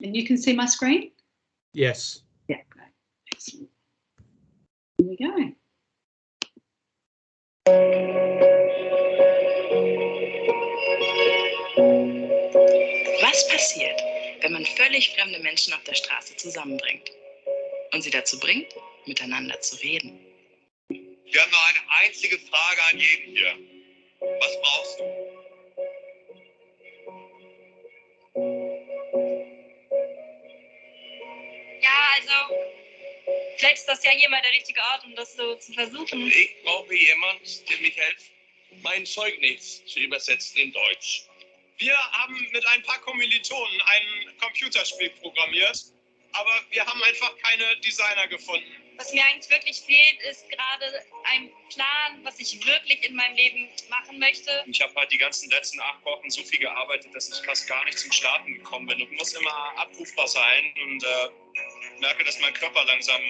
And you can see my screen? Yes. Yeah, great. Excellent. Here we go. Was passiert, wenn man völlig fremde Menschen auf der Straße zusammenbringt und sie dazu bringt, miteinander zu reden? Wir haben nur eine einzige Frage an jeden hier. Was brauchst du? Ja, also, vielleicht ist das ja hier mal der richtige Ort, um das so zu versuchen. Ich brauche jemanden, der mir hilft, mein Zeugnis zu übersetzen in Deutsch. Wir haben mit ein paar Kommilitonen ein Computerspiel programmiert, aber wir haben einfach keine Designer gefunden. Was mir eigentlich wirklich fehlt, ist gerade ein Plan, was ich wirklich in meinem Leben machen möchte. Ich habe halt die ganzen letzten 8 Wochen so viel gearbeitet, dass ich fast gar nicht zum Schlafen gekommen bin und muss immer abrufbar sein und merke, dass mein Körper langsam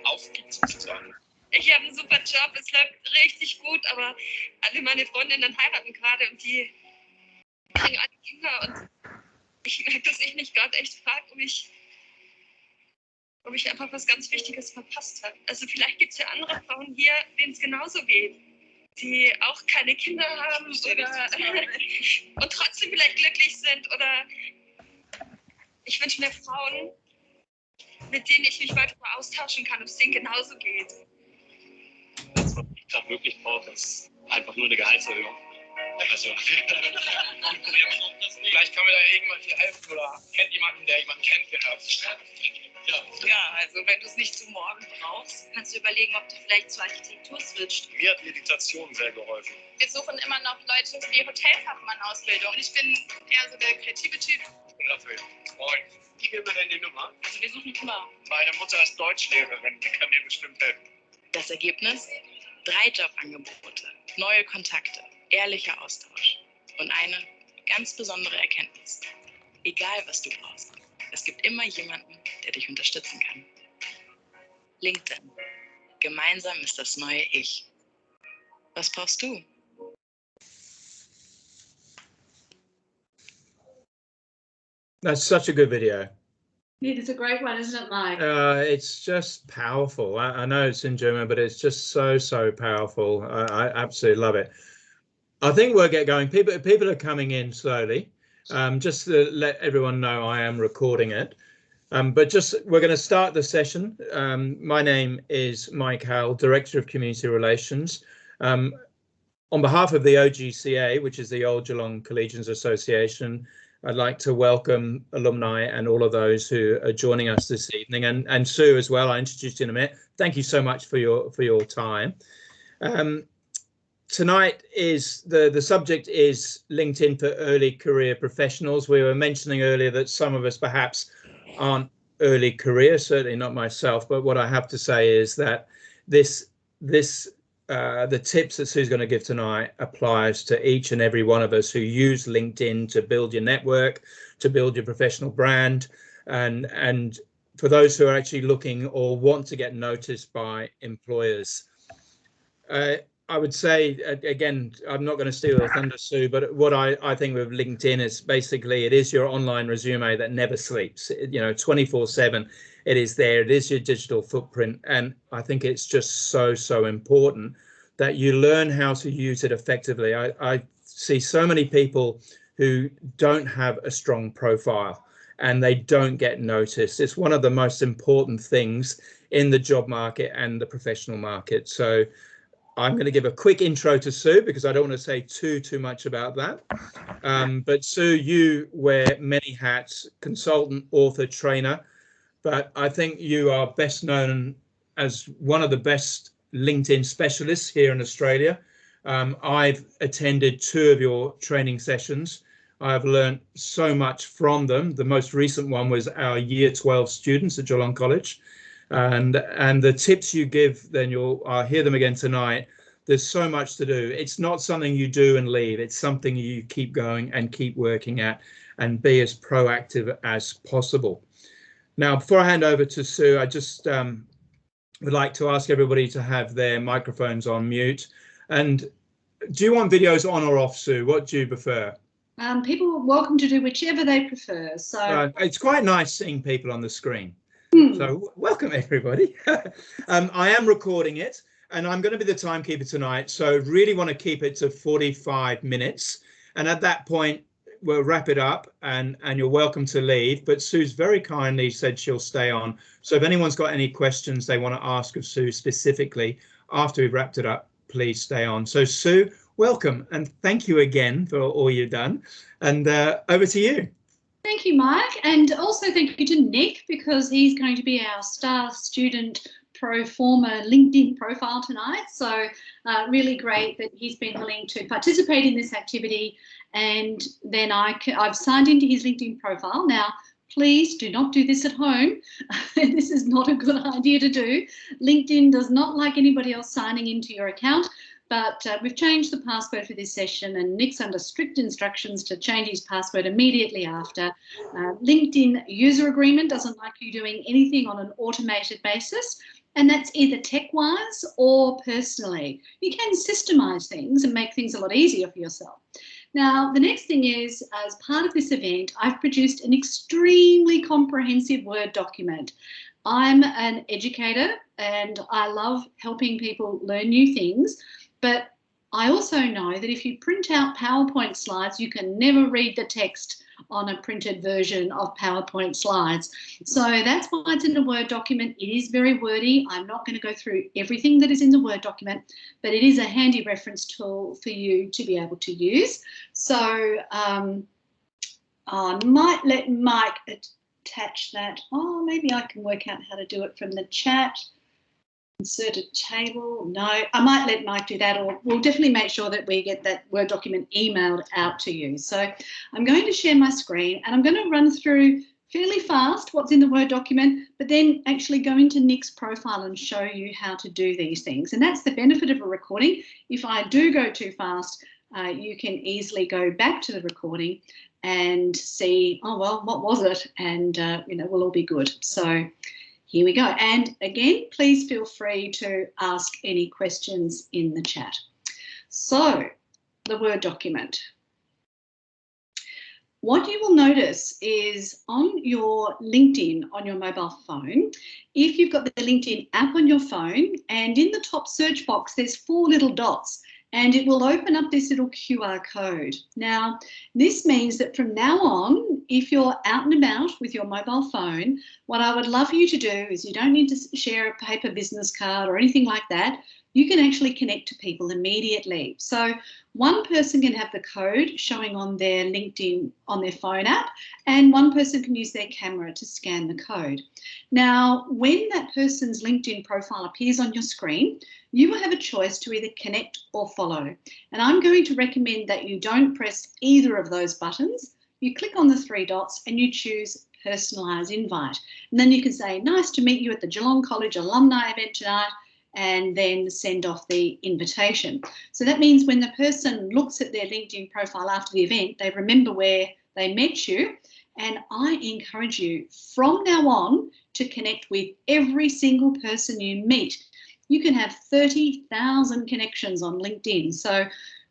aufgibt sozusagen. Ich habe einen super Job, es läuft richtig gut, aber alle meine Freundinnen heiraten gerade und die kriegen alle Kinder und ich merke, dass ich mich gerade echt frage, ob ich einfach was ganz Wichtiges verpasst habe. Also vielleicht gibt es ja andere Frauen hier, denen es genauso geht, die auch keine Kinder haben oder und trotzdem vielleicht glücklich sind. Oder ich wünsche mir Frauen, mit denen ich mich weiter austauschen kann, ob es denen genauso geht. Das, was ich gerade wirklich brauche, ist einfach nur eine Gehaltserhöhung. Also, vielleicht kann mir da irgendjemand hier helfen oder kennt jemanden, der jemanden kennt, der Ja, also wenn du es nicht zum Morgen brauchst, kannst du überlegen, ob du vielleicht zur Architektur switcht. Mir hat Meditation sehr geholfen. Wir suchen immer noch Leute für die Hotelfachmann-Ausbildung. Ich bin eher so der kreative Typ. Ich bin Raphael. Moin. Gib mir mal deine Nummer. Also wir suchen immer. Meine Mutter ist Deutschlehrerin, die kann dir bestimmt helfen. Das Ergebnis? 3 Jobangebote, neue Kontakte, ehrlicher Austausch und eine ganz besondere Erkenntnis. Egal, was du brauchst, es gibt immer jemanden, der dich unterstützen kann. LinkedIn. Gemeinsam ist das neue Ich. Was brauchst du? That's such a good video. It is a great one, isn't it, Mike? It's just powerful. I know it's in German, but it's just so powerful. I absolutely love it. I think we'll get going. People are coming in slowly. Just to let everyone know, I am recording it. But we're going to start the session. My name is Mike Howell, Director of Community Relations. On behalf of the OGCA, which is the Old Geelong Collegians Association, I'd like to welcome alumni and all of those who are joining us this evening, and Sue as well. I introduced you in a minute. Thank you so much for your time. Tonight is the subject is LinkedIn for early career professionals. We were mentioning earlier that some of us perhaps aren't early career, certainly not myself, but what I have to say is that the tips that Sue's going to give tonight applies to each and every one of us who use LinkedIn to build your network, to build your professional brand, and for those who are actually looking or want to get noticed by employers. I would say, again, I'm not going to steal the thunder, Sue, but what I think with LinkedIn is basically it is your online resume that never sleeps. 24/7, it is there. It is your digital footprint. And I think it's just so important that you learn how to use it effectively. I see so many people who don't have a strong profile and they don't get noticed. It's one of the most important things in the job market and the professional market. So I'm going to give a quick intro to Sue because I don't want to say too much about that. But Sue, you wear many hats: consultant, author, trainer. But I think you are best known as one of the best LinkedIn specialists here in Australia. I've attended 2 of your training sessions. I've learned so much from them. The most recent one was our Year 12 students at Geelong College. And the tips you give, then I'll hear them again tonight. There's so much to do. It's not something you do and leave. It's something you keep going and keep working at and be as proactive as possible. Now, before I hand over to Sue, I just would like to ask everybody to have their microphones on mute. And do you want videos on or off, Sue? What do you prefer? People are welcome to do whichever they prefer. So It's quite nice seeing people on the screen. Hmm. So welcome everybody. I am recording it and I'm going to be the timekeeper tonight. So really want to keep it to 45 minutes. And at that point, we'll wrap it up and you're welcome to leave. But Sue's very kindly said she'll stay on. So if anyone's got any questions they want to ask of Sue specifically after we've wrapped it up, please stay on. So Sue, welcome and thank you again for all you've done. And over to you. Thank you, Mike, and also thank you to Nick, because he's going to be our star student pro forma LinkedIn profile tonight. So really great that he's been willing to participate in this activity, and then I've signed into his LinkedIn profile. Now, please do not do this at home. This is not a good idea to do. LinkedIn does not like anybody else signing into your account. But we've changed the password for this session, and Nick's under strict instructions to change his password immediately after. LinkedIn user agreement doesn't like you doing anything on an automated basis, and that's either tech-wise or personally. You can systemize things and make things a lot easier for yourself. Now, the next thing is, as part of this event, I've produced an extremely comprehensive Word document. I'm an educator and I love helping people learn new things. But I also know that if you print out PowerPoint slides, you can never read the text on a printed version of PowerPoint slides. So that's why it's in a Word document. It is very wordy. I'm not going to go through everything that is in the Word document, but it is a handy reference tool for you to be able to use. So I might let Mike attach that. Oh, maybe I can work out how to do it from the chat. Insert a table. No, I might let Mike do that, or we'll definitely make sure that we get that Word document emailed out to you. So I'm going to share my screen and I'm going to run through fairly fast what's in the Word document, but then actually go into Nick's profile and show you how to do these things. And that's the benefit of a recording. If I do go too fast, you can easily go back to the recording and see, oh, well, what was it? And, we'll all be good. So here we go. And again, please feel free to ask any questions in the chat. So the Word document. What you will notice is on your LinkedIn on your mobile phone, if you've got the LinkedIn app on your phone, and in the top search box, there's 4 little dots, and it will open up this little QR code. Now, this means that from now on, if you're out and about with your mobile phone, what I would love you to do is, you don't need to share a paper business card or anything like that. You can actually connect to people immediately. So one person can have the code showing on their LinkedIn on their phone app, and one person can use their camera to scan the code. Now, when that person's LinkedIn profile appears on your screen, you will have a choice to either connect or follow. And I'm going to recommend that you don't press either of those buttons. You click on the 3 dots and you choose personalised invite. And then you can say, nice to meet you at the Geelong College alumni event tonight, and then send off the invitation. So that means when the person looks at their LinkedIn profile after the event, they remember where they met you. And I encourage you from now on to connect with every single person you meet. You can have 30,000 connections on LinkedIn. So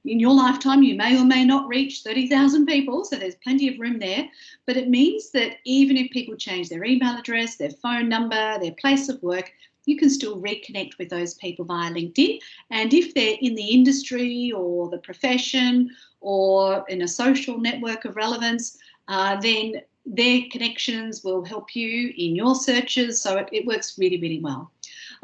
in your lifetime, you may or may not reach 30,000 people, so there's plenty of room there. But it means that even if people change their email address, their phone number, their place of work, you can still reconnect with those people via LinkedIn. And if they're in the industry or the profession or in a social network of relevance, then their connections will help you in your searches. So it works really, really well.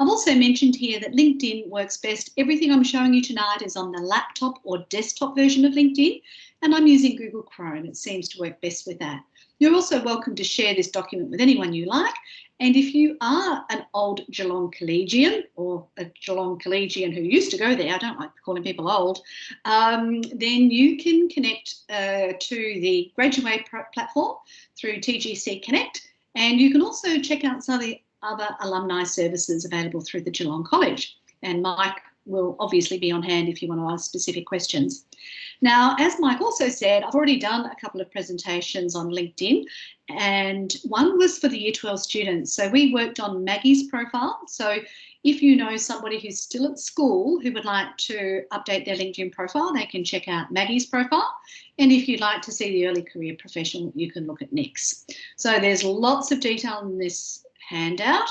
I've also mentioned here that LinkedIn works best. Everything I'm showing you tonight is on the laptop or desktop version of LinkedIn, and I'm using Google Chrome. It seems to work best with that. You're also welcome to share this document with anyone you like. And if you are an old Geelong Collegian, or a Geelong Collegian who used to go there, I don't like calling people old, then you can connect to the Graduate platform through TGC Connect. And you can also check out some of the other alumni services available through the Geelong College. And Mike will obviously be on hand if you want to ask specific questions. Now, as Mike also said, I've already done a couple of presentations on LinkedIn, and one was for the Year 12 students. So we worked on Maggie's profile. So if you know somebody who's still at school who would like to update their LinkedIn profile, they can check out Maggie's profile. And if you'd like to see the early career professional, you can look at Nick's. So there's lots of detail in this handout.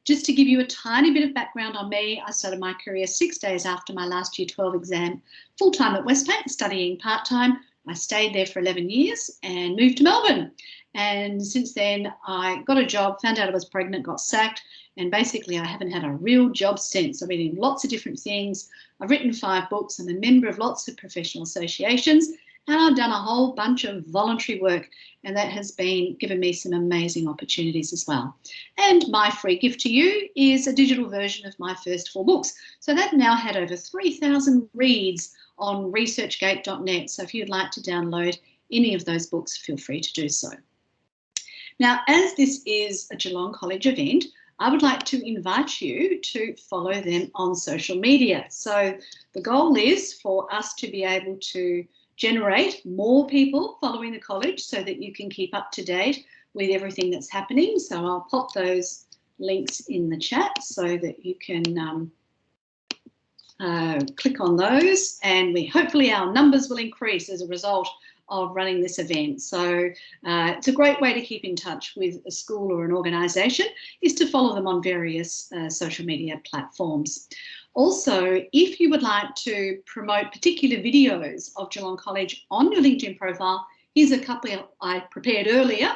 Just to give you a tiny bit of background on me, I started my career 6 days after my last Year 12 exam, full-time at Westpac, studying part-time. I stayed there for 11 years and moved to Melbourne. And since then, I got a job, found out I was pregnant, got sacked, and basically I haven't had a real job since. I've been in lots of different things. I've written 5 books. I'm a member of lots of professional associations, and I've done a whole bunch of voluntary work, and that has been given me some amazing opportunities as well. And my free gift to you is a digital version of my first 4 books. So that now had over 3,000 reads on researchgate.net. So if you'd like to download any of those books, feel free to do so. Now, as this is a Geelong College event, I would like to invite you to follow them on social media. So the goal is for us to be able to generate more people following the college so that you can keep up to date with everything that's happening. So I'll pop those links in the chat so that you can click on those, and hopefully our numbers will increase as a result of running this event. So it's a great way to keep in touch with a school or an organisation, is to follow them on various social media platforms. Also, if you would like to promote particular videos of Geelong College on your LinkedIn profile, here's a couple I prepared earlier.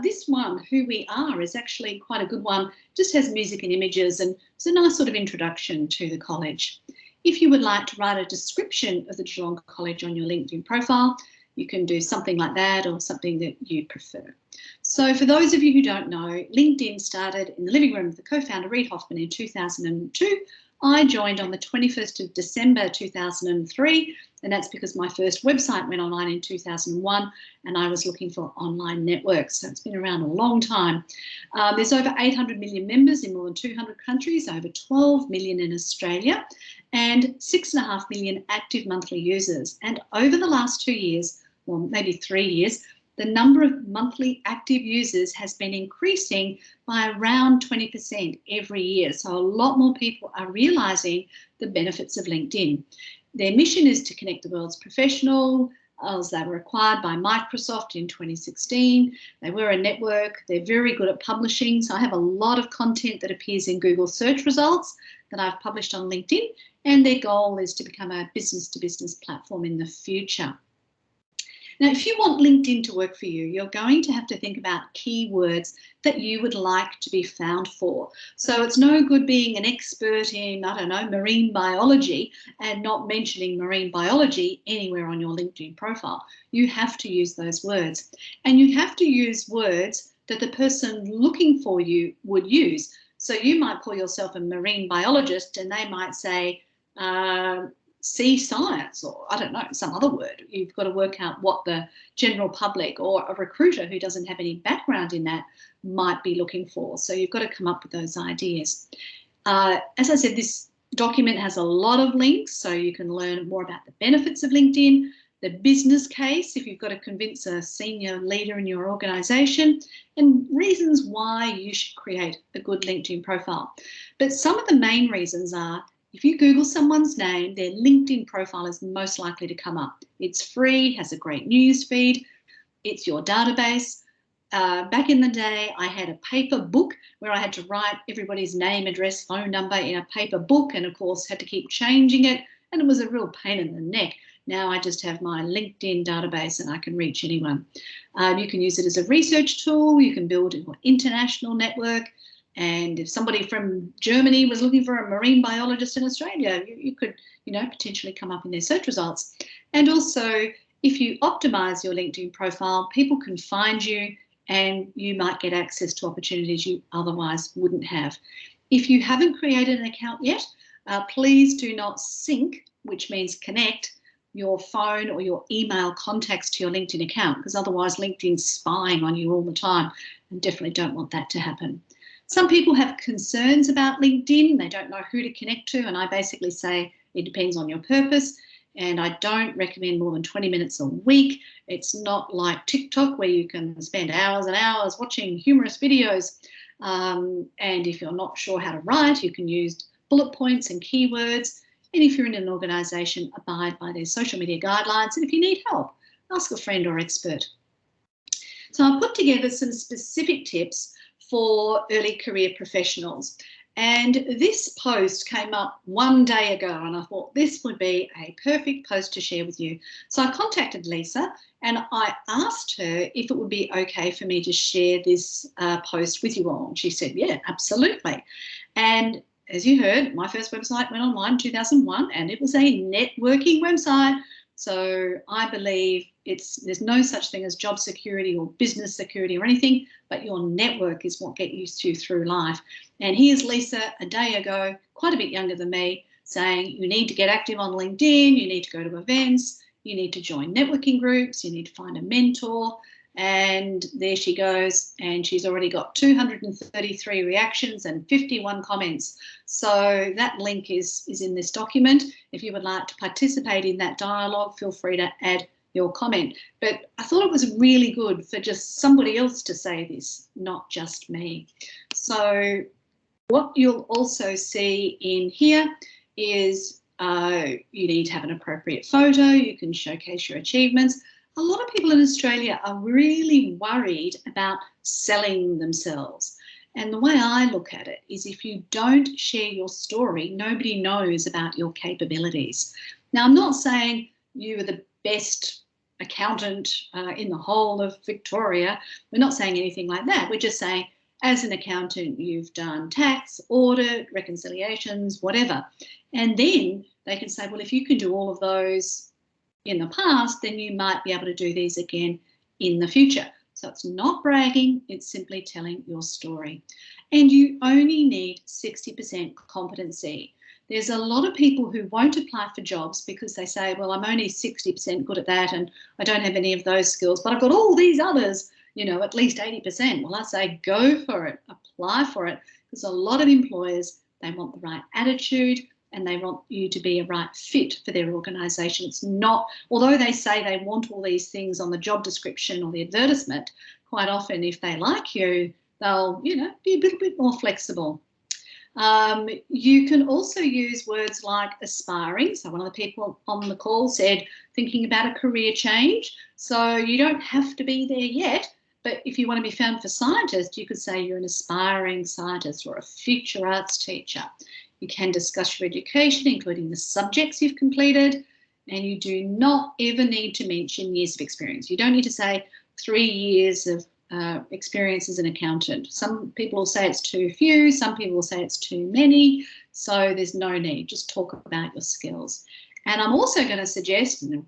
This one, Who We Are, is actually quite a good one, just has music and images, and it's a nice sort of introduction to the college. If you would like to write a description of the Geelong College on your LinkedIn profile, you can do something like that or something that you prefer. So for those of you who don't know, LinkedIn started in the living room of the co-founder Reid Hoffman in 2002. I joined on the 21st of December 2003, and that's because my first website went online in 2001 and I was looking for online networks. So it's been around a long time. There's over 800 million members in more than 200 countries, over 12 million in Australia, and 6.5 million active monthly users. And over the last 2 years, or maybe 3 years, the number of monthly active users has been increasing by around 20% every year. So a lot more people are realising the benefits of LinkedIn. Their mission is to connect the world's professionals. They were acquired by Microsoft in 2016. They were a network. They're very good at publishing. So I have a lot of content that appears in Google search results that I've published on LinkedIn. And their goal is to become a business-to-business platform in the future. Now, if you want LinkedIn to work for you, you're going to have to think about keywords that you would like to be found for. So it's no good being an expert in, I don't know, marine biology and not mentioning marine biology anywhere on your LinkedIn profile. You have to use those words. And you have to use words that the person looking for you would use. So you might call yourself a marine biologist and they might say, sea science, or I don't know, some other word. You've got to work out what the general public or a recruiter who doesn't have any background in that might be looking for. So you've got to come up with those ideas. As I said, this document has a lot of links, so you can learn more about the benefits of LinkedIn, the business case if you've got to convince a senior leader in your organisation, and reasons why you should create a good LinkedIn profile. But some of the main reasons are, if you Google someone's name, their LinkedIn profile is most likely to come up. It's free, has a great news feed, it's your database. Back in the day, I had a paper book where I had to write everybody's name, address, phone number in a paper book, and of course had to keep changing it, and it was a real pain in the neck. Now I just have my LinkedIn database and I can reach anyone. You can use it as a research tool, you can build an international network. And if somebody from Germany was looking for a marine biologist in Australia, you could, potentially come up in their search results. And also, if you optimize your LinkedIn profile, people can find you and you might get access to opportunities you otherwise wouldn't have. If you haven't created an account yet, please do not sync, which means connect, your phone or your email contacts to your LinkedIn account, because otherwise LinkedIn's spying on you all the time, and definitely don't want that to happen. Some people have concerns about LinkedIn. They don't know who to connect to, and I basically say it depends on your purpose. And I don't recommend more than 20 minutes a week. It's not like TikTok where you can spend hours and hours watching humorous videos. And if you're not sure how to write, you can use bullet points and keywords. And if you're in an organisation, abide by their social media guidelines. And if you need help, ask a friend or expert. So I've put together some specific tips for early career professionals. And this post came up one day ago, and I thought this would be a perfect post to share with you. So I contacted Lisa and I asked her if it would be okay for me to share this post with you all. And she said, yeah, absolutely. And as you heard, my first website went online in 2001 and it was a networking website. So I believe there's no such thing as job security or business security or anything, but your network is what gets you through life. And here's Lisa a day ago, quite a bit younger than me, saying you need to get active on LinkedIn, you need to go to events, you need to join networking groups, you need to find a mentor. And there she goes, and she's already got 233 reactions and 51 comments. So that link is in this document. If you would like to participate in that dialogue, feel free to add your comment. But I thought it was really good for just somebody else to say this, not just me. So what you'll also see in here is you need to have an appropriate photo. You can showcase your achievements. A lot of people in Australia are really worried about selling themselves. And the way I look at it is if you don't share your story, nobody knows about your capabilities. Now, I'm not saying you are the best accountant in the whole of Victoria. We're not saying anything like that. We're just saying as an accountant, you've done tax, audit, reconciliations, whatever. And then they can say, well, if you can do all of those in the past, then you might be able to do these again in the future. So it's not bragging, it's simply telling your story. And you only need 60% competency. There's a lot of people who won't apply for jobs because they say, well, I'm only 60% good at that and I don't have any of those skills, but I've got all these others, you know, at least 80%. Well, I say go for it, apply for it, because a lot of employers, they want the right attitude, and they want you to be a right fit for their organisation. It's not, although they say they want all these things on the job description or the advertisement, quite often if they like you, they'll, you know, be a little bit more flexible. You can also use words like aspiring. So one of the people on the call said thinking about a career change. So you don't have to be there yet, but if you want to be found for scientists, you could say you're an aspiring scientist or a future arts teacher. You can discuss your education, including the subjects you've completed, and you do not ever need to mention years of experience. You don't need to say 3 years of experience as an accountant. Some people will say it's too few, some people will say it's too many, so there's no need. Just talk about your skills. And I'm also going to suggest, and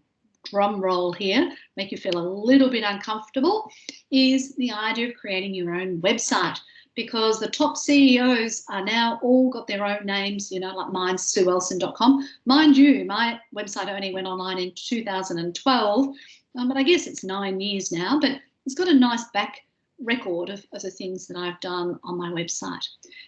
drum roll here, make you feel a little bit uncomfortable, is the idea of creating your own website. Because the top CEOs are now all got their own names, you know, like mine's SueElson.com. Mind you, my website only went online in 2012, but I guess it's 9 years now, but it's got a nice back record of the things that I've done on my website.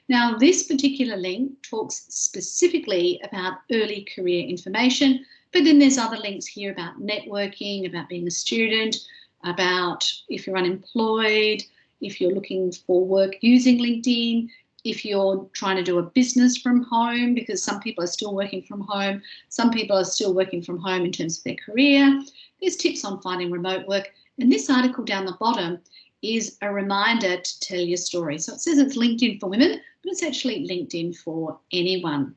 Now, this particular link talks specifically about early career information, but then there's other links here about networking, about being a student, about if you're unemployed, if you're looking for work using LinkedIn, if you're trying to do a business from home, because some people are still working from home, some people are still working from home in terms of their career. There's tips on finding remote work. And this article down the bottom is a reminder to tell your story. So it says it's LinkedIn for women, but it's actually LinkedIn for anyone.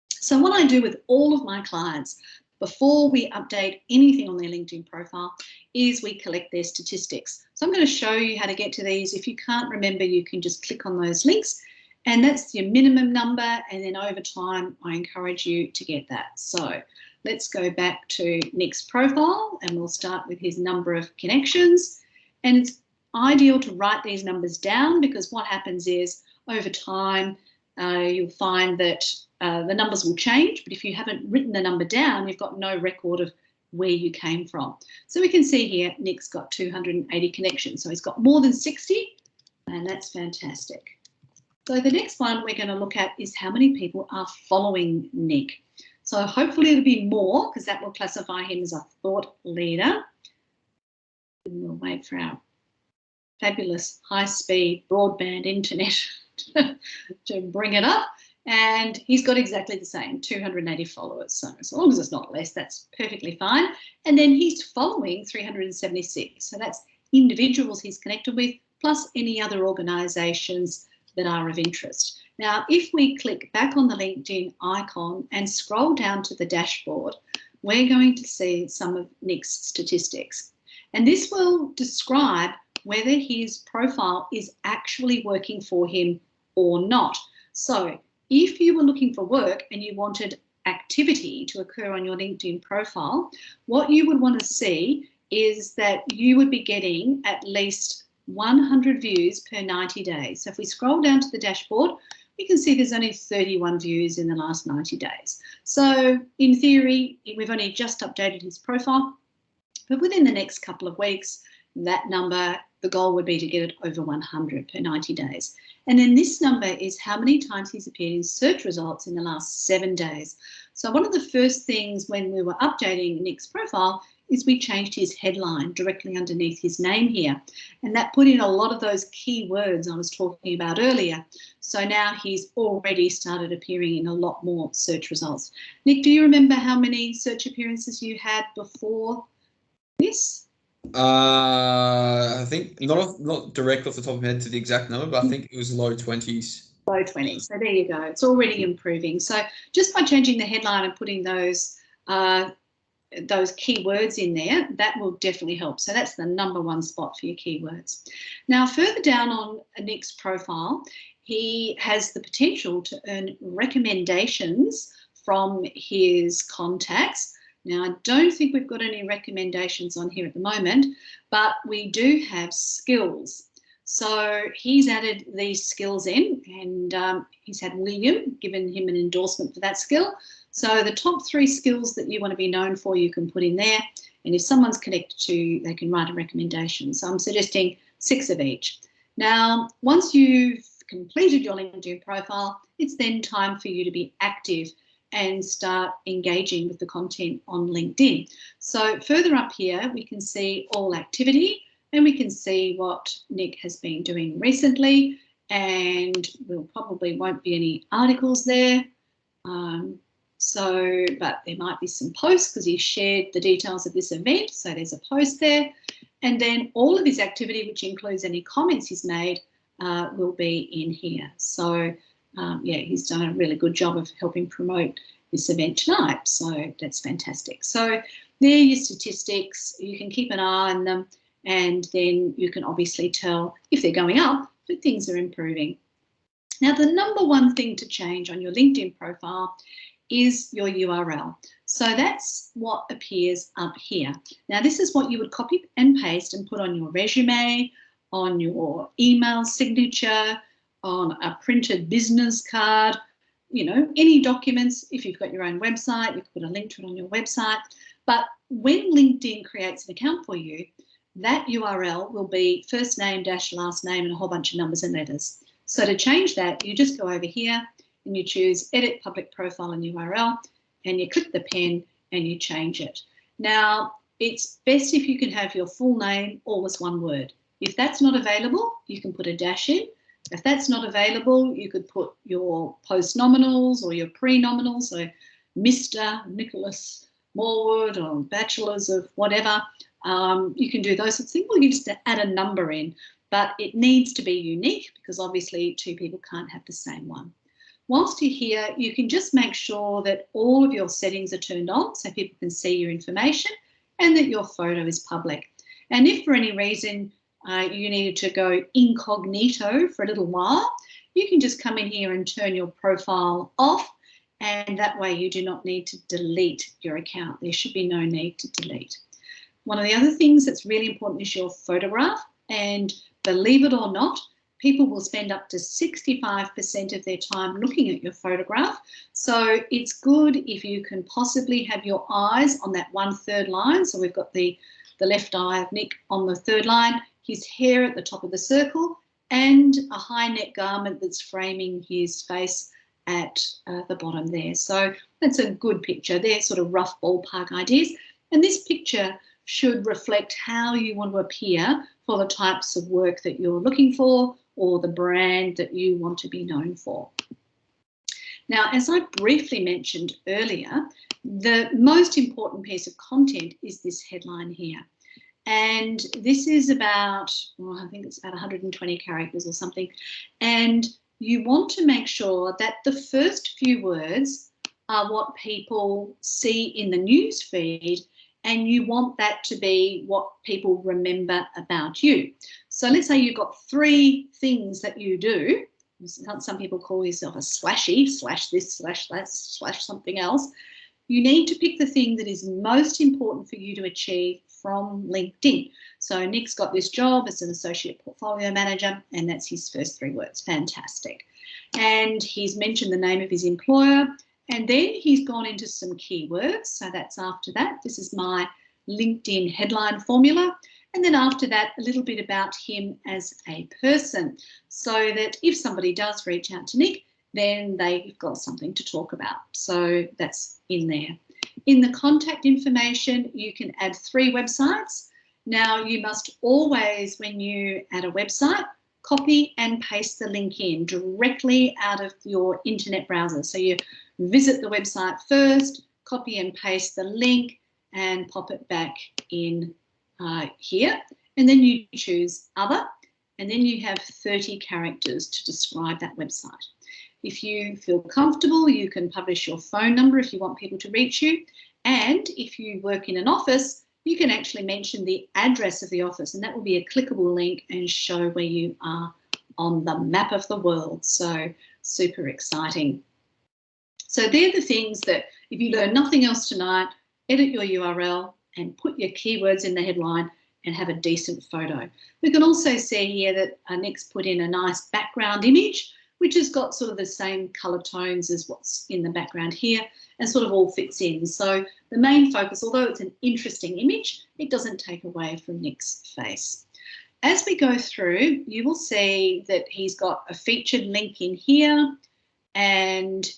So what I do with all of my clients before we update anything on their LinkedIn profile is we collect their statistics. So I'm going to show you how to get to these. If you can't remember, you can just click on those links, and that's your minimum number, and then over time I encourage you to get that. So let's go back to Nick's profile and we'll start with his number of connections. And it's ideal to write these numbers down, because what happens is over time you'll find that the numbers will change, but if you haven't written the number down, you've got no record of where you came from. So we can see here Nick's got 280 connections, so he's got more than 60, and that's fantastic. So the next one we're going to look at is how many people are following Nick. So hopefully it'll be more, because that will classify him as a thought leader. And we'll wait for our fabulous high-speed broadband internet to bring it up. And he's got exactly the same, 280 followers. So as long as it's not less, that's perfectly fine. And then he's following 376. So that's individuals he's connected with, plus any other organisations that are of interest. Now, if we click back on the LinkedIn icon and scroll down to the dashboard, we're going to see some of Nick's statistics. And this will describe whether his profile is actually working for him or not. So if you were looking for work and you wanted activity to occur on your LinkedIn profile, what you would want to see is that you would be getting at least 100 views per 90 days. So if we scroll down to the dashboard, we can see there's only 31 views in the last 90 days. So in theory, we've only just updated his profile, but within the next couple of weeks, that number, the goal would be to get it over 100 per 90 days. And then this number is how many times he's appeared in search results in the last 7 days. So one of the first things when we were updating Nick's profile is we changed his headline directly underneath his name here. And that put in a lot of those key words I was talking about earlier. So now he's already started appearing in a lot more search results. Nick, do you remember how many search appearances you had before this? I think not direct off the top of my head to the exact number, but I think it was low 20s. Low 20s. So there you go. It's already improving. So just by changing the headline and putting those keywords in there, that will definitely help. So that's the #1 spot for your keywords. Now, further down on Nick's profile, he has the potential to earn recommendations from his contacts. Now, I don't think we've got any recommendations on here at the moment, but we do have skills. So he's added these skills in, and he's had William given him an endorsement for that skill. So the top 3 skills that you want to be known for, you can put in there. And if someone's connected to, they can write a recommendation. So I'm suggesting 6 of each. Now, once you've completed your LinkedIn profile, it's then time for you to be active and start engaging with the content on LinkedIn. So further up here, we can see all activity, and we can see what Nick has been doing recently, and there probably won't be any articles there. But there might be some posts because he shared the details of this event. So there's a post there. And then all of his activity, which includes any comments he's made, will be in here. So yeah, he's done a really good job of helping promote this event tonight. So that's fantastic. So there are your statistics. You can keep an eye on them, and then you can obviously tell if they're going up, but things are improving. Now, the #1 thing to change on your LinkedIn profile is your URL. So that's what appears up here. Now, this is what you would copy and paste and put on your resume, on your email signature, on a printed business card, you know, any documents. If you've got your own website, you can put a link to it on your website. But when LinkedIn creates an account for you, that URL will be first name dash last name and a whole bunch of numbers and letters. So to change that, you just go over here and you choose Edit Public Profile and URL, and you click the pen and you change it. Now, it's best if you can have your full name all as one word. If that's not available, you can put a dash in. If that's not available, you could put your post-nominals or your pre-nominals, so Mr. Nicholas Morwood or bachelors of whatever. You can do those sorts of things, or you just add a number in, but it needs to be unique because obviously 2 people can't have the same one. Whilst you're here, you can just make sure that all of your settings are turned on so people can see your information and that your photo is public. And if for any reason you needed to go incognito for a little while, you can just come in here and turn your profile off, and that way you do not need to delete your account. There should be no need to delete. One of the other things that's really important is your photograph, and believe it or not, people will spend up to 65% of their time looking at your photograph. So it's good if you can possibly have your eyes on that 1/3 line. So we've got the left eye of Nick on the 3rd line, his hair at the top of the circle, and a high neck garment that's framing his face at the bottom there. So that's a good picture. They're sort of rough ballpark ideas. And this picture should reflect how you want to appear for the types of work that you're looking for or the brand that you want to be known for. Now, as I briefly mentioned earlier, the most important piece of content is this headline here. And this is about, well, I think it's about 120 characters or something. And you want to make sure that the first few words are what people see in the news feed, and you want that to be what people remember about you. So let's say you've got 3 things that you do. Some people call yourself a slashy, slash this, slash that, slash something else. You need to pick the thing that is most important for you to achieve from LinkedIn. So Nick's got this job as an associate portfolio manager, and that's his first 3 words. Fantastic. And he's mentioned the name of his employer, and then he's gone into some keywords. So that's after that. This is my LinkedIn headline formula. And then after that, a little bit about him as a person, so that if somebody does reach out to Nick, then they've got something to talk about. So that's in there. In the contact information, you can add 3 websites. Now, you must always, when you add a website, copy and paste the link in directly out of your internet browser. So you visit the website first, copy and paste the link, and pop it back in here. And then you choose other, and then you have 30 characters to describe that website. If you feel comfortable, you can publish your phone number if you want people to reach you. And if you work in an office, you can actually mention the address of the office, and that will be a clickable link and show where you are on the map of the world. So super exciting. So they're the things that if you learn nothing else tonight, edit your URL and put your keywords in the headline and have a decent photo. We can also see here that Nick's put in a nice background image, which has got sort of the same colour tones as what's in the background here, and sort of all fits in. So the main focus, although it's an interesting image, it doesn't take away from Nick's face. As we go through, you will see that he's got a featured link in here, and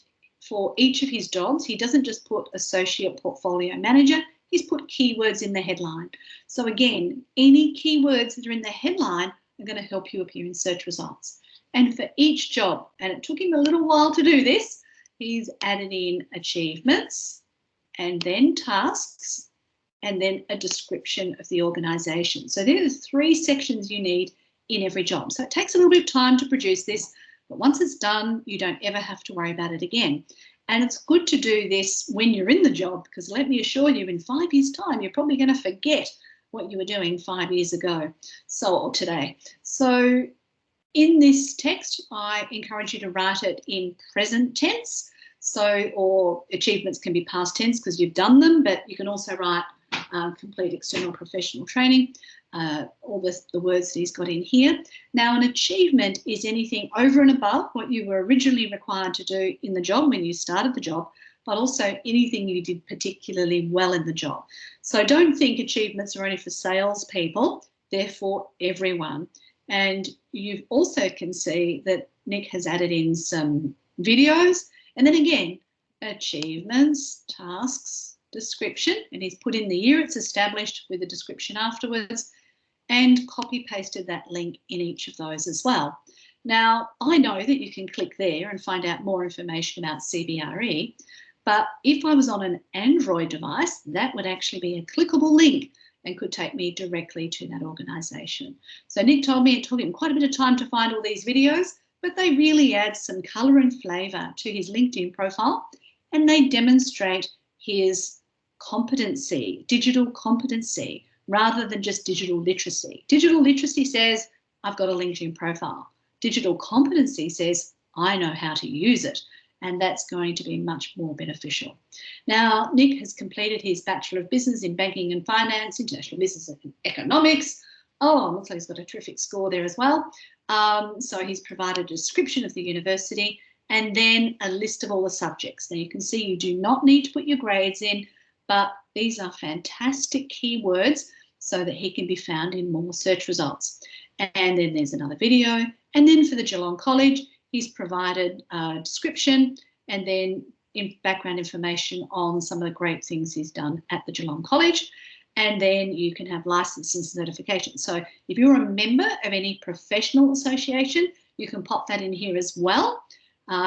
for each of his jobs, he doesn't just put associate portfolio manager, he's put keywords in the headline. So again, any keywords that are in the headline are going to help you appear in search results. And for each job, and it took him a little while to do this, he's added in achievements and then tasks and then a description of the organisation. So there are the 3 sections you need in every job. So it takes a little bit of time to produce this, but once it's done, you don't ever have to worry about it again. And it's good to do this when you're in the job, because let me assure you, in 5 years' time, you're probably going to forget what you were doing 5 years ago, or today. So in this text, I encourage you to write it in present tense. So, or achievements can be past tense because you've done them, but you can also write complete external professional training, all the words that he's got in here. Now, an achievement is anything over and above what you were originally required to do in the job when you started the job, but also anything you did particularly well in the job. So don't think achievements are only for salespeople, they're for everyone. And you also can see that Nick has added in some videos, and then again, achievements, tasks, description, and he's put in the year it's established with a description afterwards, and copy pasted that link in each of those as well. Now, I know that you can click there and find out more information about CBRE, but if I was on an Android device, that would actually be a clickable link and could take me directly to that organisation. So Nick told me it took him quite a bit of time to find all these videos, but they really add some colour and flavour to his LinkedIn profile, and they demonstrate his competency, digital competency, rather than just digital literacy. Digital literacy says, I've got a LinkedIn profile. Digital competency says, I know how to use it, and that's going to be much more beneficial. Now, Nick has completed his Bachelor of Business in Banking and Finance, International Business and Economics. Oh, looks like he's got a terrific score there as well. So he's provided a description of the university and then a list of all the subjects. Now you can see you do not need to put your grades in, but these are fantastic keywords so that he can be found in more search results. And then there's another video And then for the Geelong College, he's provided a description and then background information on some of the great things he's done at the Geelong College. And then you can have licenses and certifications. So if you're a member of any professional association, you can pop that in here as well,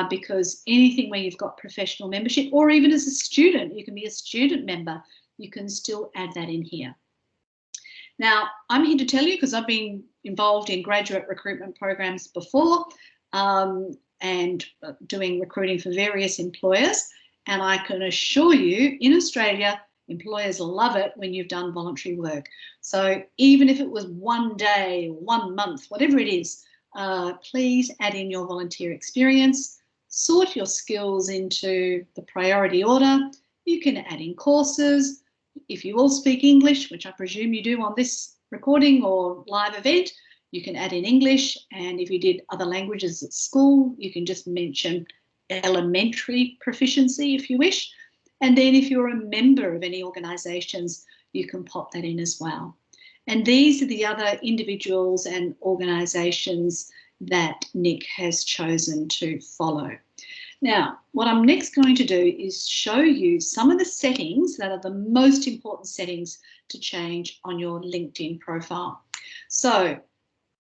because anything where you've got professional membership, or even as a student, you can be a student member, you can still add that in here. Now, I'm here to tell you, because I've been involved in graduate recruitment programs before, and doing recruiting for various employers, and I can assure you, in Australia, employers love it when you've done voluntary work. So even if it was 1 day, 1 month, whatever it is, please add in your volunteer experience, sort your skills into the priority order. You can add in courses. If you all speak English, which I presume you do on this recording or live event, you can add in English. And if you did other languages at school, you can just mention elementary proficiency if you wish. And then if you're a member of any organisations, you can pop that in as well. And these are the other individuals and organisations that Nick has chosen to follow. Now, what I'm next going to do is show you some of the settings that are the most important settings to change on your LinkedIn profile. So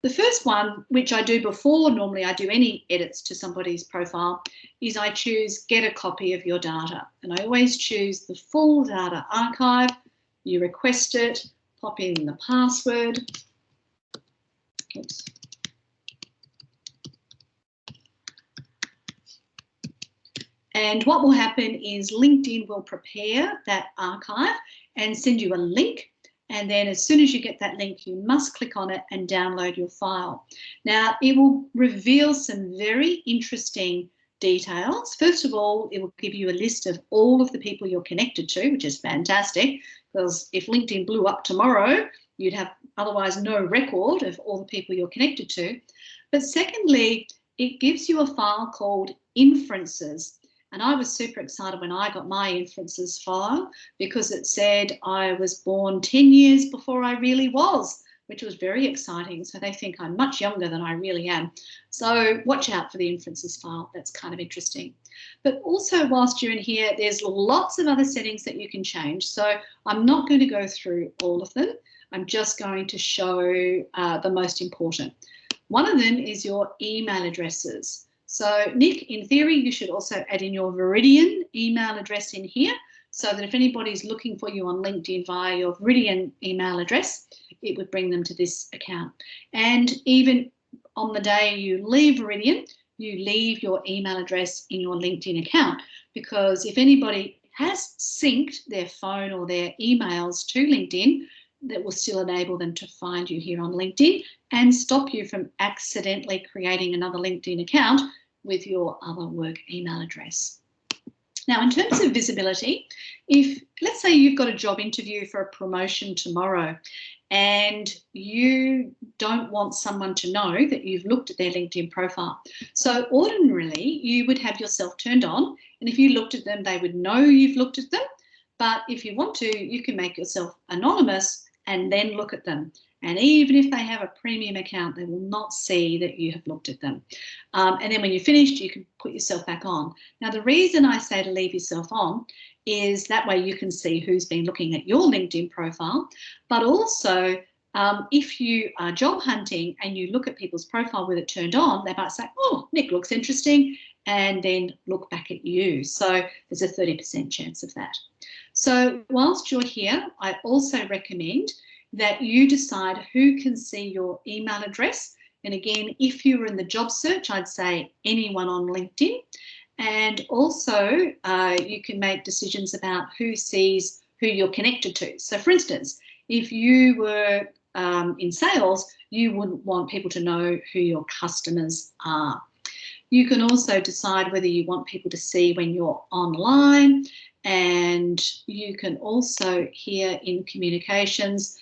the first one, which I do before normally I do any edits to somebody's profile, is I choose get a copy of your data. And I always choose the full data archive. You request it, pop in the password. Oops. And what will happen is LinkedIn will prepare that archive and send you a link. And then as soon as you get that link, you must click on it and download your file. Now, it will reveal some very interesting details. First of all, it will give you a list of all of the people you're connected to, which is fantastic, because if LinkedIn blew up tomorrow, you'd have otherwise no record of all the people you're connected to. But secondly, it gives you a file called Inferences. And I was super excited when I got my Inferences file, because it said I was born 10 years before I really was, which was very exciting. So they think I'm much younger than I really am. So watch out for the Inferences file. That's kind of interesting. But also whilst you're in here, there's lots of other settings that you can change. So I'm not going to go through all of them. I'm just going to show the most important. One of them is your email addresses. So Nick, in theory, you should also add in your Veridian email address in here, so that if anybody's looking for you on LinkedIn via your Veridian email address, it would bring them to this account. And even on the day you leave Veridian, you leave your email address in your LinkedIn account, because if anybody has synced their phone or their emails to LinkedIn, that will still enable them to find you here on LinkedIn and stop you from accidentally creating another LinkedIn account with your other work email address. Now, in terms of visibility, if let's say you've got a job interview for a promotion tomorrow and you don't want someone to know that you've looked at their LinkedIn profile. So ordinarily, you would have yourself turned on, and if you looked at them, they would know you've looked at them. But if you want to, you can make yourself anonymous and then look at them. And even if they have a premium account, they will not see that you have looked at them. And then when you're finished, you can put yourself back on. Now, the reason I say to leave yourself on is that way you can see who's been looking at your LinkedIn profile. But also, if you are job hunting and you look at people's profile with it turned on, they might say, oh, Nick looks interesting, and then look back at you. So there's a 30% chance of that. So whilst you're here, I also recommend that you decide who can see your email address. And again, if you were in the job search, I'd say anyone on LinkedIn. And also you can make decisions about who sees who you're connected to. So for instance, if you were in sales, you wouldn't want people to know who your customers are. You can also decide whether you want people to see when you're online, and you can also here in communications,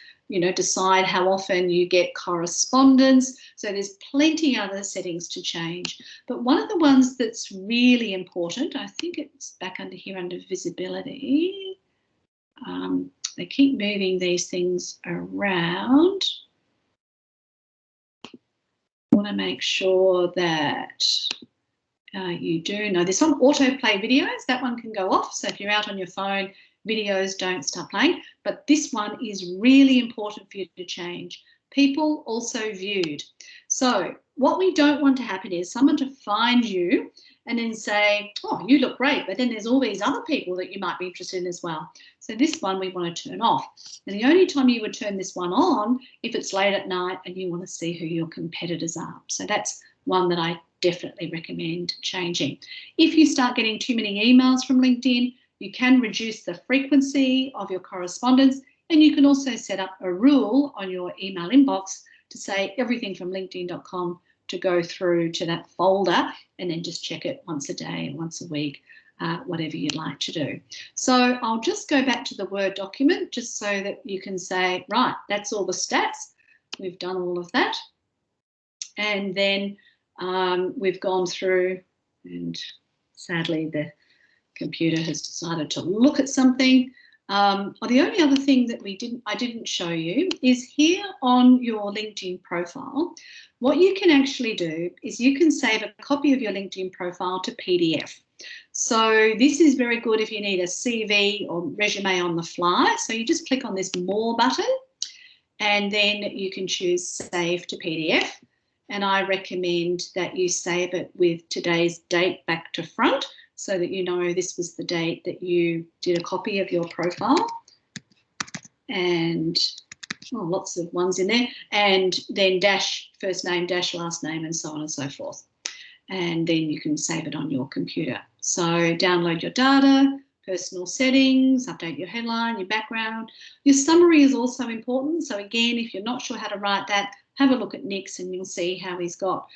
decide how often you get correspondence. So there's plenty other settings to change. But one of the ones that's really important, I think it's back under here under visibility. They keep moving these things around. One want to make sure that you do know this one, autoplay videos, that one can go off. So if you're out on your phone, videos don't start playing. But this one is really important for you to change. People also viewed. So what we don't want to happen is someone to find you and then say, oh, you look great, but then there's all these other people that you might be interested in as well. So this one we want to turn off. And the only time you would turn this one on if it's late at night and you want to see who your competitors are. So that's one that I definitely recommend changing. If you start getting too many emails from LinkedIn, you can reduce the frequency of your correspondence, and you can also set up a rule on your email inbox to say everything from linkedin.com to go through to that folder, and then just check it once a day, once a week, whatever you'd like to do. So I'll just go back to the Word document just so that you can say, right, that's all the stats. We've done all of that. And then we've gone through, and sadly the computer has decided to look at something. The only other thing that I didn't show you is here on your LinkedIn profile. What you can actually do is you can save a copy of your LinkedIn profile to PDF. So this is very good if you need a CV or resume on the fly. So you just click on this More button, and then you can choose Save to PDF. And I recommend that you save it with today's date back to front, so that you know this was the date that you did a copy of your profile. And lots of ones in there. And then dash first name, dash last name, and so on and so forth. And then you can save it on your computer. So download your data, personal settings, update your headline, your background. Your summary is also important. So again, if you're not sure how to write that, have a look at Nick's and you'll see how he's got,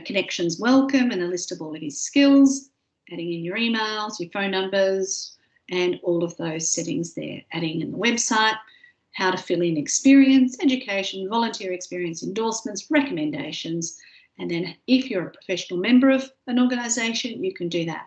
connections welcome and a list of all of his skills, adding in your emails, your phone numbers, and all of those settings there, adding in the website, how to fill in experience, education, volunteer experience, endorsements, recommendations, and then if you're a professional member of an organisation, you can do that.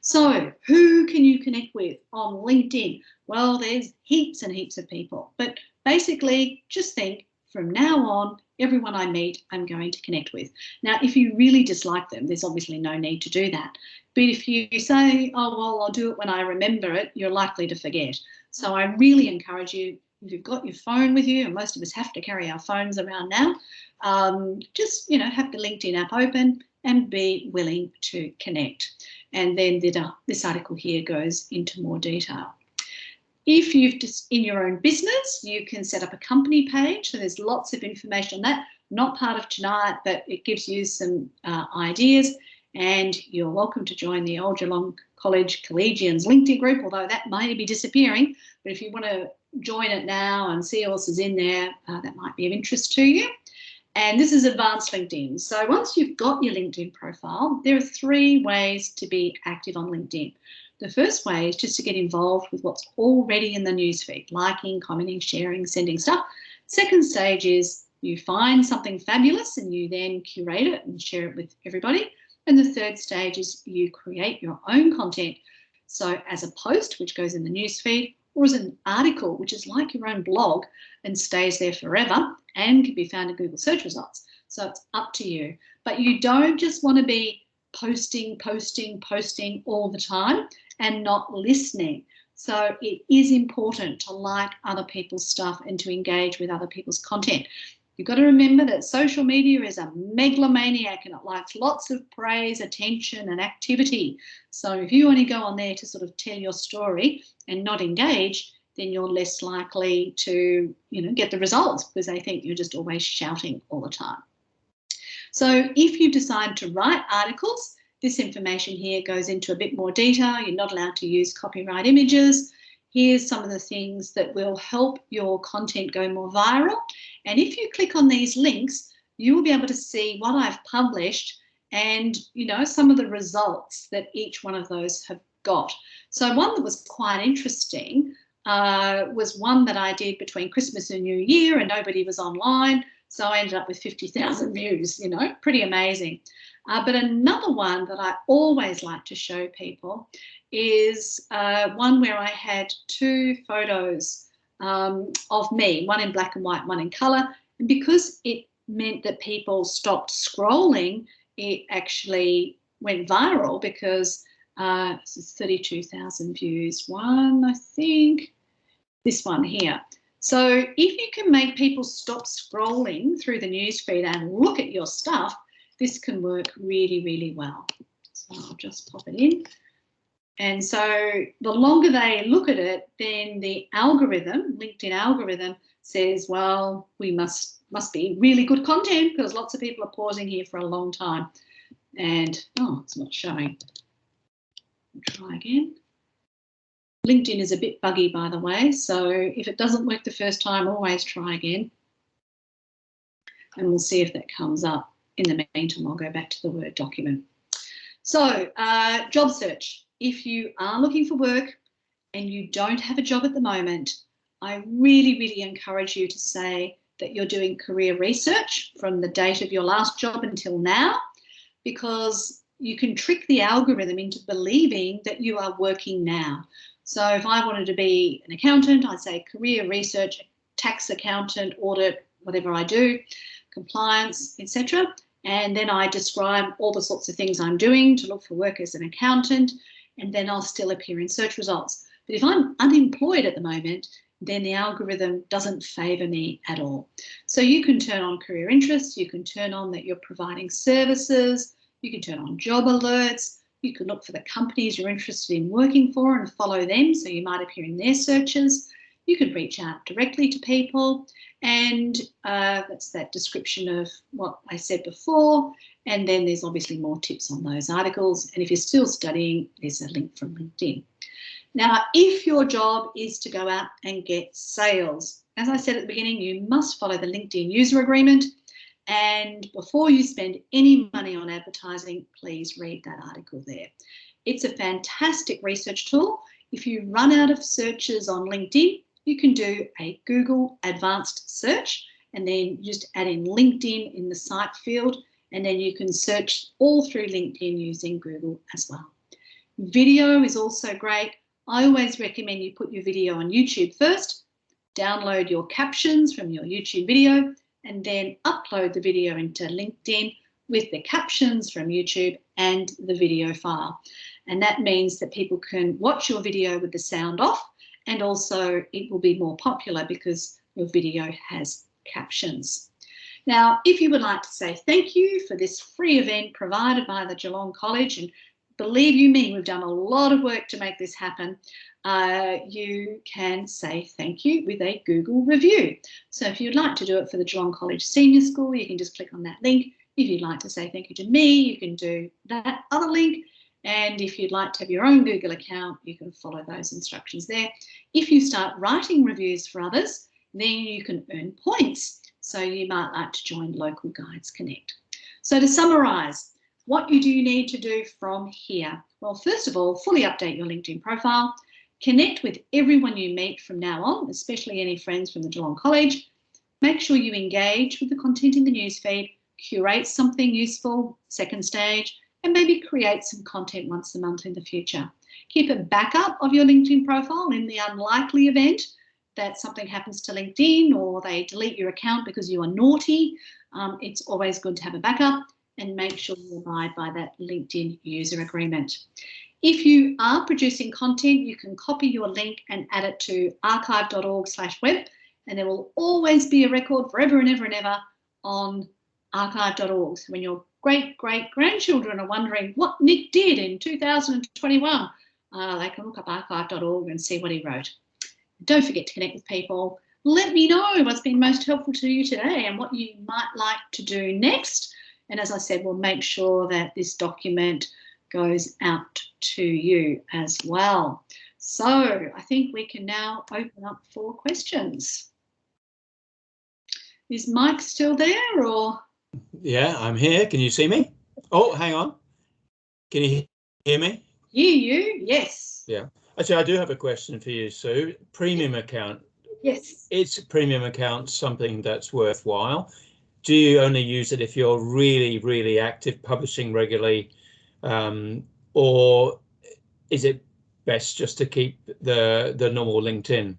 So who can you connect with on LinkedIn? Well, there's heaps and heaps of people, but basically just think, from now on, everyone I meet, I'm going to connect with. Now, if you really dislike them, there's obviously no need to do that. But if you say, oh, well, I'll do it when I remember it, you're likely to forget. So I really encourage you, if you've got your phone with you, and most of us have to carry our phones around now, just, have the LinkedIn app open and be willing to connect. And then this article here goes into more detail. If you've just in your own business, you can set up a company page. So there's lots of information on that. Not part of tonight, but it gives you some ideas. And you're welcome to join the Old Geelong College Collegians LinkedIn group, although that may be disappearing. But if you want to join it now and see what else is in there, that might be of interest to you. And this is advanced LinkedIn. So once you've got your LinkedIn profile, there are 3 ways to be active on LinkedIn. The first way is just to get involved with what's already in the newsfeed, liking, commenting, sharing, sending stuff. Second stage is you find something fabulous and you then curate it and share it with everybody. And the third stage is you create your own content. So as a post, which goes in the newsfeed, or as an article, which is like your own blog and stays there forever and can be found in Google search results. So it's up to you. But you don't just want to be posting all the time and not listening. So it is important to like other people's stuff and to engage with other people's content. You've got to remember that social media is a megalomaniac and it likes lots of praise, attention and activity. So if you only go on there to sort of tell your story and not engage, then you're less likely to, get the results because they think you're just always shouting all the time. So if you decide to write articles, this information here goes into a bit more detail. You're not allowed to use copyright images. Here's some of the things that will help your content go more viral. And if you click on these links, you will be able to see what I've published and, some of the results that each one of those have got. So one that was quite interesting was one that I did between Christmas and New Year and nobody was online. So I ended up with 50,000 views, pretty amazing. But another one that I always like to show people is one where I had 2 photos of me, one in black and white, one in colour. And because it meant that people stopped scrolling, it actually went viral because 32,000 views. One, I think, this one here. So if you can make people stop scrolling through the newsfeed and look at your stuff, this can work really, really well. So I'll just pop it in. And so the longer they look at it, then the algorithm, LinkedIn algorithm, says, well, we must be really good content because lots of people are pausing here for a long time. And, oh, it's not showing. I'll try again. LinkedIn is a bit buggy, by the way, so if it doesn't work the first time, always try again. And we'll see if that comes up. In the meantime, I'll go back to the Word document. So, job search. If you are looking for work and you don't have a job at the moment, I really, really encourage you to say that you're doing career research from the date of your last job until now, because you can trick the algorithm into believing that you are working now. So if I wanted to be an accountant, I'd say career research, tax accountant, audit, whatever I do, compliance, etc. And then I describe all the sorts of things I'm doing to look for work as an accountant, and then I'll still appear in search results. But if I'm unemployed at the moment, then the algorithm doesn't favour me at all. So you can turn on career interests, you can turn on that you're providing services, you can turn on job alerts, you can look for the companies you're interested in working for and follow them, so you might appear in their searches. You can reach out directly to people, and that's that description of what I said before. And then there's obviously more tips on those articles. And if you're still studying, there's a link from LinkedIn. Now, if your job is to go out and get sales, as I said at the beginning, you must follow the LinkedIn user agreement. And before you spend any money on advertising, please read that article there. It's a fantastic research tool. If you run out of searches on LinkedIn, you can do a Google advanced search and then just add in LinkedIn in the site field, and then you can search all through LinkedIn using Google as well. Video is also great. I always recommend you put your video on YouTube first, download your captions from your YouTube video, and then upload the video into LinkedIn with the captions from YouTube and the video file. And that means that people can watch your video with the sound off, and also it will be more popular because your video has captions. Now, if you would like to say thank you for this free event provided by the Geelong College, and believe you me, we've done a lot of work to make this happen, you can say thank you with a Google review. So if you'd like to do it for the Geelong College Senior School, you can just click on that link. If you'd like to say thank you to me, you can do that other link. And if you'd like to have your own Google account, you can follow those instructions there. If you start writing reviews for others, then you can earn points. So you might like to join Local Guides Connect. So to summarise, what do you need to do from here? Well, first of all, fully update your LinkedIn profile, connect with everyone you meet from now on, especially any friends from the Geelong College. Make sure you engage with the content in the newsfeed, curate something useful, second stage, and maybe create some content once a month in the future. Keep a backup of your LinkedIn profile in the unlikely event that something happens to LinkedIn or they delete your account because you are naughty. It's always good to have a backup, and make sure you abide by that LinkedIn user agreement. If you are producing content, you can copy your link and add it to archive.org/web, and there will always be a record forever and ever and ever on archive.org. So when your great-great-grandchildren are wondering what Nick did in 2021, they can look up archive.org and see what he wrote. Don't forget to connect with people. Let me know what's been most helpful to you today and what you might like to do next. And as I said, we'll make sure that this document goes out to you as well. So I think we can now open up for questions. Is Mike still there, or? Yeah, I'm here. Can you see me? Oh, hang on. Can you hear me? Hear you, yes. Yeah. Actually, I do have a question for you, Sue. Premium account. Yes. Is a premium account something that's worthwhile? Do you only use it if you're really, really active, publishing regularly, or is it best just to keep the normal LinkedIn?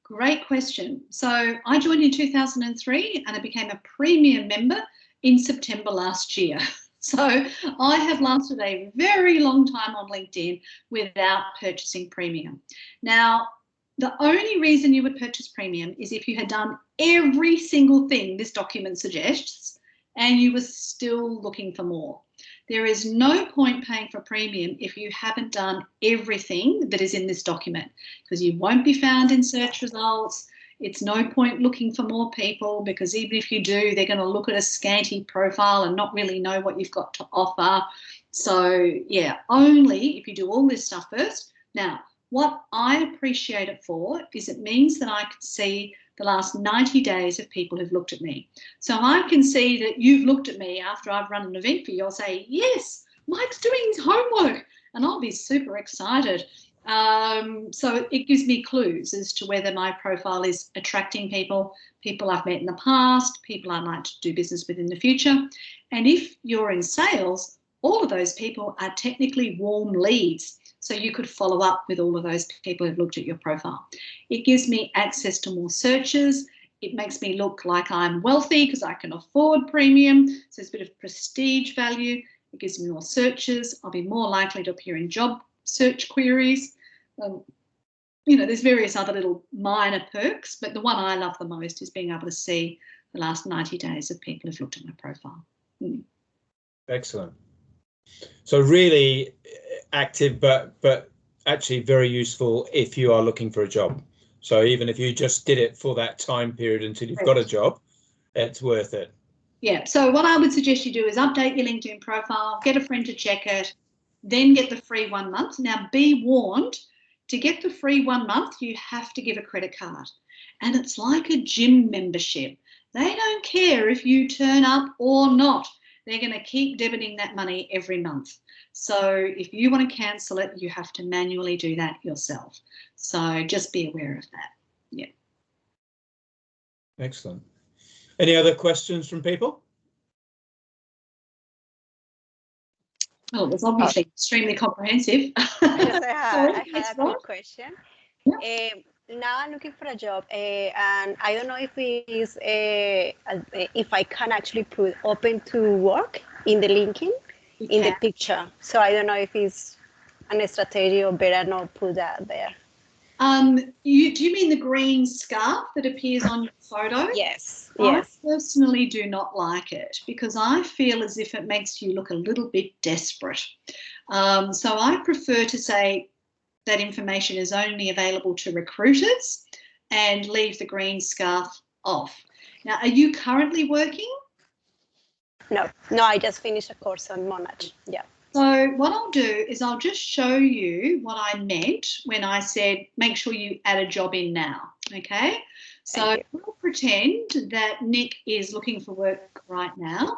Great question. So I joined in 2003 and I became a premium member in September last year. So I have lasted a very long time on LinkedIn without purchasing premium. Now, the only reason you would purchase premium is if you had done every single thing this document suggests and you were still looking for more. There is no point paying for premium if you haven't done everything that is in this document, because you won't be found in search results. It's no point looking for more people, because even if you do, they're going to look at a scanty profile and not really know what you've got to offer. So yeah, only if you do all this stuff first. Now, what I appreciate it for is it means that I can see the last 90 days of people who've looked at me. So I can see that you've looked at me after I've run an event for you. I'll say, yes, Mike's doing his homework, and I'll be super excited. So it gives me clues as to whether my profile is attracting people I've met in the past, people I'd like to do business with in the future. And if you're in sales, all of those people are technically warm leads. So you could follow up with all of those people who've looked at your profile. It gives me access to more searches. It makes me look like I'm wealthy because I can afford premium. So there's a bit of prestige value. It gives me more searches. I'll be more likely to appear in job search queries. You know, there's various other little minor perks, but the one I love the most is being able to see the last 90 days of people who've looked at my profile. Excellent. So really active, but actually very useful if you are looking for a job. So even if you just did it for that time period until you've got a job, it's worth it. Yeah. So what I would suggest you do is update your LinkedIn profile, get a friend to check it, then get the free 1 month. Now be warned, to get the free 1 month, you have to give a credit card. And it's like a gym membership. They don't care if you turn up or not. They're going to keep debiting that money every month. So if you want to cancel it, you have to manually do that yourself. So just be aware of that. Yeah. Excellent. Any other questions from people? Well, it was obviously extremely comprehensive. Yes, I had a quick question. Yeah. Now I'm looking for a job, and I don't know if it's if I can actually put open to work in the LinkedIn in the picture. So I don't know if it's a strategy or better not put that there. Do you mean the green scarf that appears on your photo? Yes. I personally do not like it because I feel as if it makes you look a little bit desperate. So I prefer to say that information is only available to recruiters and leave the green scarf off. Now, are you currently working? No, I just finished a course on Monash. Yeah. So what I'll do is I'll just show you what I meant when I said make sure you add a job in now, okay? So we'll pretend that Nick is looking for work right now,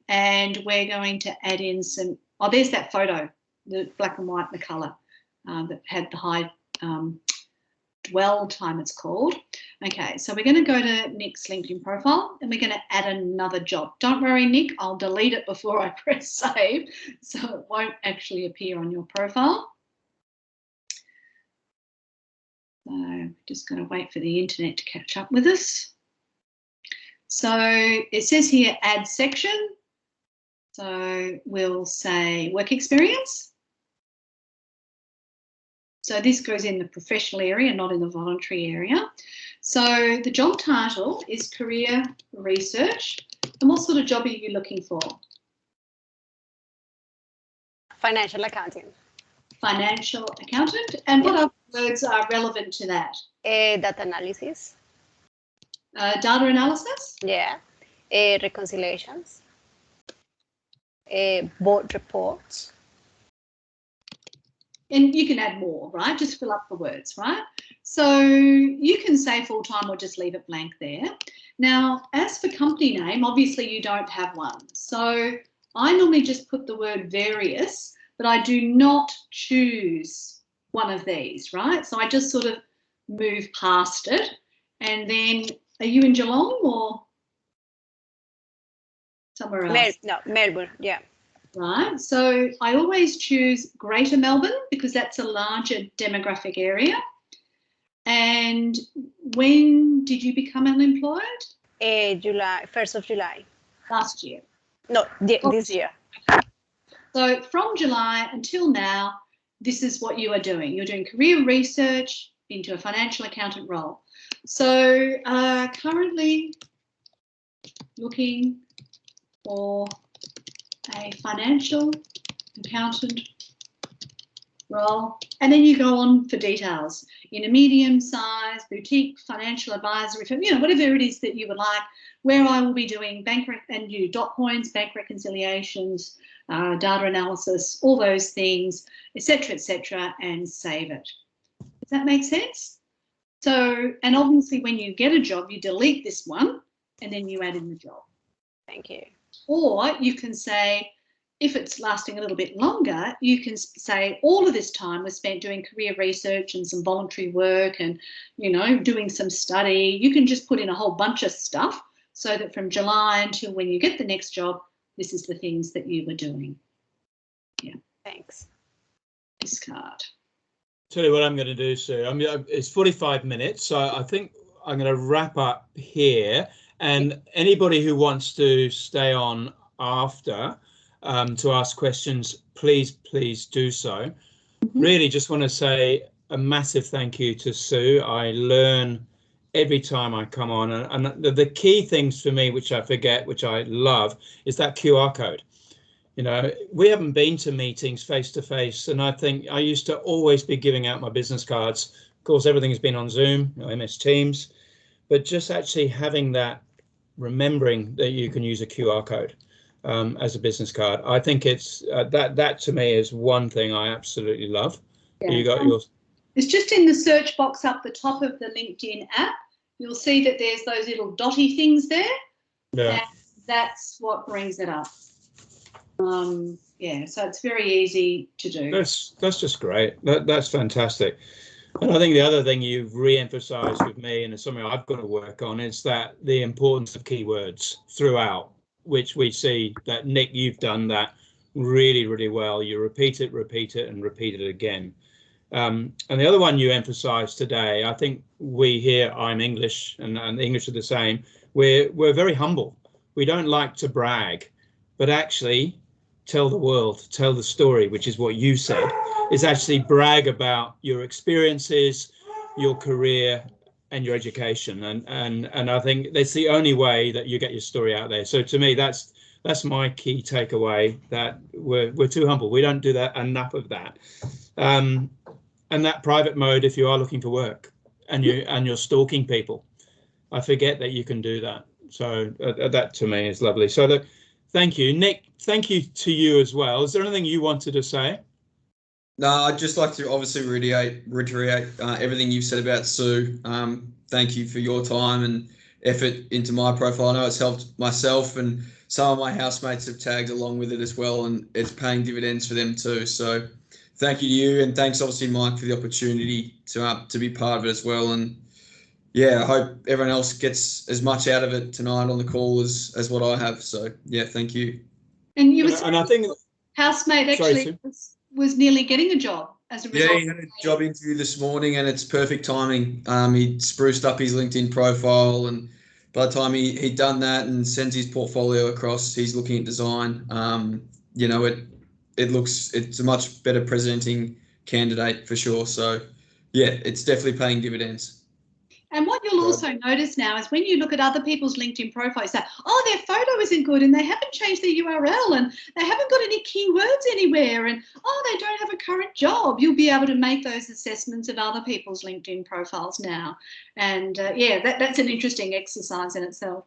and we're going to add in some, oh, there's that photo, the black and white and the colour that had the high dwell time, it's called. Okay, so we're going to go to Nick's LinkedIn profile and we're going to add another job. Don't worry, Nick, I'll delete it before I press save, so it won't actually appear on your profile. So just going to wait for the internet to catch up with us. So it says here add section. So we'll say work experience. So this goes in the professional area, not in the voluntary area. So the job title is career research. And what sort of job are you looking for? Financial accounting. Financial accountant. And what other words are relevant to that? Data analysis. Data analysis? Yeah. Reconciliations. Board reports. And you can add more, right? Just fill up the words, right? So you can say full-time or just leave it blank there. Now, as for company name, obviously you don't have one. So I normally just put the word various, but I do not choose one of these, right? So I just sort of move past it. And then, are you in Geelong or somewhere else? No, Melbourne, yeah. Right, so I always choose Greater Melbourne because that's a larger demographic area. And when did you become unemployed? July, 1st of July. Last year. No, this year. So from July until now, this is what you are doing. You're doing career research into a financial accountant role. So currently looking for a financial accountant role, and then you go on for details in a medium-sized boutique financial advisory firm, you know, whatever it is that you would like, where I will be doing and you dot points, bank reconciliations, data analysis, all those things, etc., and save it. Does that make sense? So, and obviously when you get a job, you delete this one and then you add in the job. Thank you. Or you can say, if it's lasting a little bit longer, you can say all of this time was spent doing career research and some voluntary work and, you know, doing some study. You can just put in a whole bunch of stuff so that from July until when you get the next job, this is the things that you were doing. Yeah. Thanks. Discard. Tell you what I'm going to do, Sue. It's 45 minutes, so I think I'm going to wrap up here. And anybody who wants to stay on after to ask questions, please do so. Really just want to say a massive thank you to Sue. I learn every time I come on, and the key things for me, which I forget, which I love, is that QR code. You know, we haven't been to meetings face to face, and I think I used to always be giving out my business cards. Of course, everything's been on Zoom, you know, MS Teams, but just actually having that, remembering that you can use a QR code as a business card. I think it's that to me is one thing I absolutely love. Yeah. You got yours. It's just in the search box up the top of the LinkedIn app. You'll see that there's those little dotty things there. Yeah. And that's what brings it up. Yeah, so it's very easy to do. That's just great. That's fantastic. And I think the other thing you've re-emphasised with me, and it's something I've got to work on, is that the importance of keywords throughout, which we see that, Nick, you've done that really, really well. You repeat it, and repeat it again. And the other one you emphasised today, I think we here, I'm English, and the English are the same. We're very humble. We don't like to brag, but actually tell the world, tell the story, which is what you said, is actually brag about your experiences, your career, and your education. And I think that's the only way that you get your story out there. So to me, that's my key takeaway, that we're too humble. We don't do that enough of that. And that private mode, if you are looking for work and you're stalking people, I forget that you can do that. So that to me is lovely. So look, thank you, Nick. Thank you to you as well. Is there anything you wanted to say? No, I'd just like to obviously reiterate everything you've said about Sue. Thank you for your time and effort into my profile. I know it's helped myself, and some of my housemates have tagged along with it as well, and it's paying dividends for them too. So thank you to you, and thanks obviously, Mike, for the opportunity to be part of it as well. And yeah, I hope everyone else gets as much out of it tonight on the call as what I have. So yeah, thank you. And you were And I think housemate actually was nearly getting a job as a result. Yeah, he had a job interview this morning, and it's perfect timing. He spruced up his LinkedIn profile, and by the time he'd done that and sends his portfolio across, he's looking at design. You know, it's a much better presenting candidate for sure. So yeah, it's definitely paying dividends. And what you'll also notice now is when you look at other people's LinkedIn profiles, say, oh, their photo isn't good and they haven't changed their URL and they haven't got any keywords anywhere and, oh, they don't have a current job. You'll be able to make those assessments of other people's LinkedIn profiles now. And yeah, that's an interesting exercise in itself.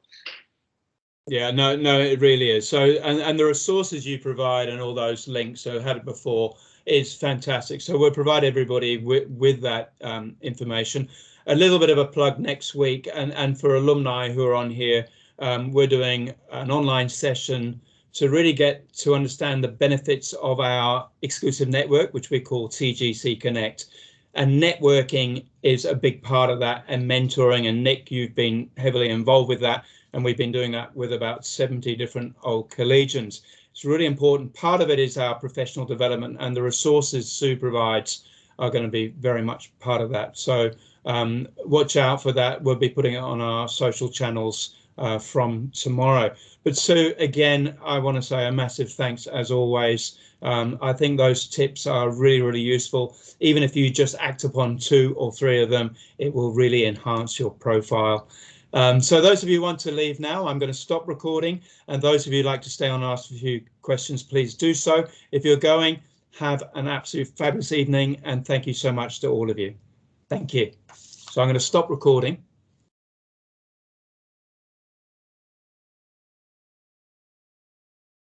Yeah, no, it really is. So, and the resources you provide and all those links, so I had it before, is fantastic. So we'll provide everybody with that information. A little bit of a plug next week, and for alumni who are on here, we're doing an online session to really get to understand the benefits of our exclusive network, which we call TGC Connect. And networking is a big part of that, and mentoring. And Nick, you've been heavily involved with that, and we've been doing that with about 70 different old collegians. It's really important. Part of it is our professional development, and the resources Sue provides are going to be very much part of that. So watch out for that. We'll be putting it on our social channels from tomorrow. But Sue, again, I want to say a massive thanks as always. I think those tips are really, really useful. Even if you just act upon 2 or 3 of them, it will really enhance your profile. So those of you who want to leave now, I'm going to stop recording. And those of you who like to stay on and ask a few questions, please do so. If you're going, have an absolute fabulous evening. And thank you so much to all of you. Thank you. So I'm going to stop recording.